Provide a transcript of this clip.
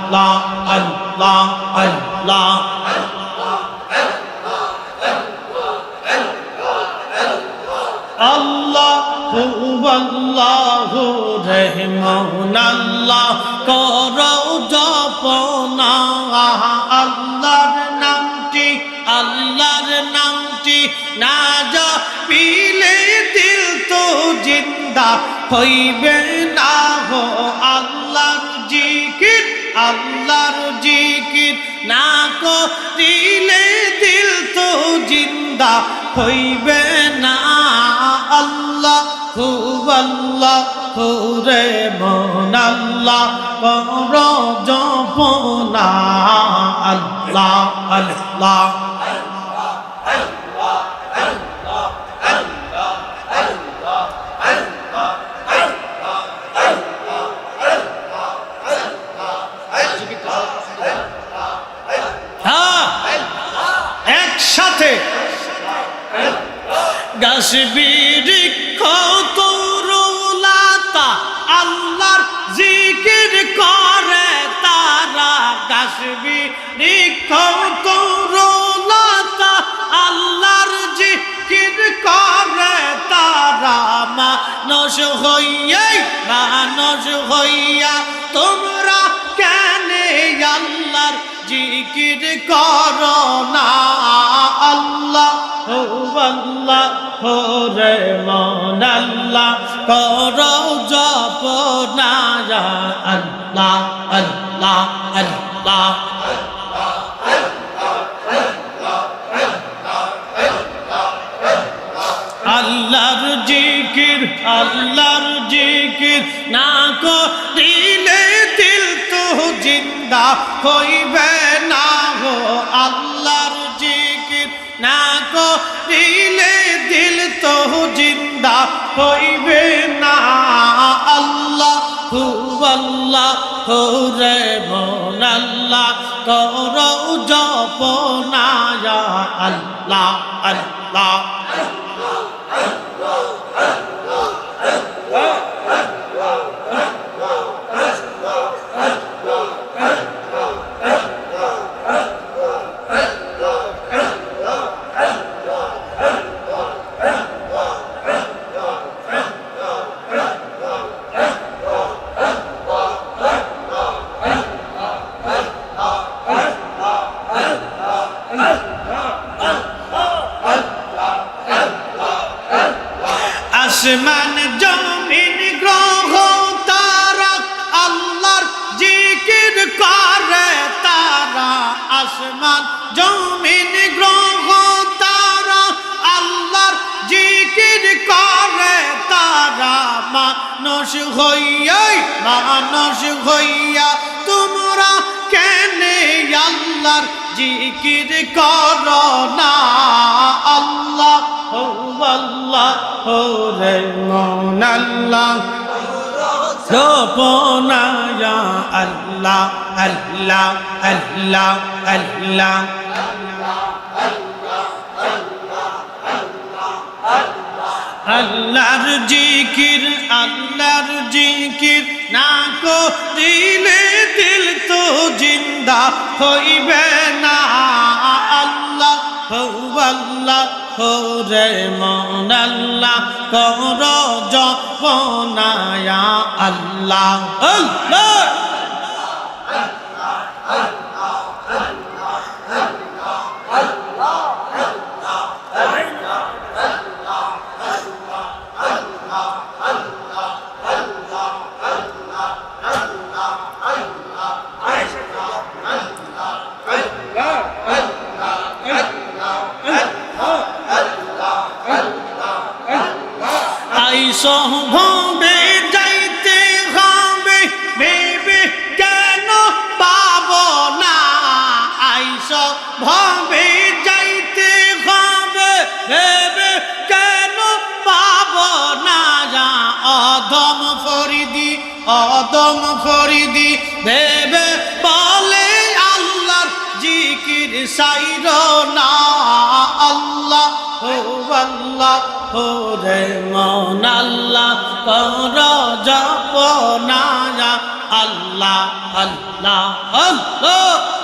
আল্লাহ আল্লাহ আল্লাহ আল্লাহু আল্লাহু রহমান আল্লাহ করো জপনা আল্লাহর নামটি না জপিলে দিল তো জিন্দা হইবে না হো আল্লাহর জিকির না করিলে দিল তো জিন্দা হইবে না আল্লাহু আল্লাহু রে মন আল্লাহ করো জপনা আল্লাহ আল্লাহ একসাথে গাছ বৃক্ষ তরুলতা আল্লাহর জিকির করে তারা গাছ বৃক্ষ তরুলতা আল্লাহর জিকির করে তারা মানুষ হইয়া তোমরা কেন আল্লাহর জিকির করো না আল্লাহু আল্লাহু রে মন আল্লাহ করো জপনা আল্লাহ আল্লাহ আল্লাহ আল্লাহর জিকির না করিলে দিল তো জিন্দা হইবে না হো আল্লাহর জিকির না করিলে দিল তো জিন্দা হইবে না আল্লাহু আল্লাহু রে মন আল্লাহ করো জপনা আল্লাহ আল্লাহ আসমান জমিন গ্রহ তারা আল্লাহর জিকির করে তারা আসমান জমিন গ্রহ তারা আল্লাহর জিকির করে তারা মানুষ হইয়া তোমরা কেন আল্লাহর জিকির করো না আল্লাহু আল্লাহু রে মন আল্লাহ জপনা আল্লাহ আল্লাহ আল্লাহ আল্লাহ আল্লাহর জিকির না করিলে দিল তো জিন্দা হইবে না আল্লাহু আল্লাহু রে মন আল্লাহ করো জপনা আল্লাহ আল্লাহ ভবে যাইতে হবে ভেবে কেন পাব না আইস ভবে যাইতে হবে ভেবে কেন পাব না অদম ফরিদি ভেবে বলে আল্লাহর জিকির সাইর না আল্লাহু আল্লাহু রে মন আল্লাহ করো জপনা আল্লাহ আল্লাহ আল্লাহ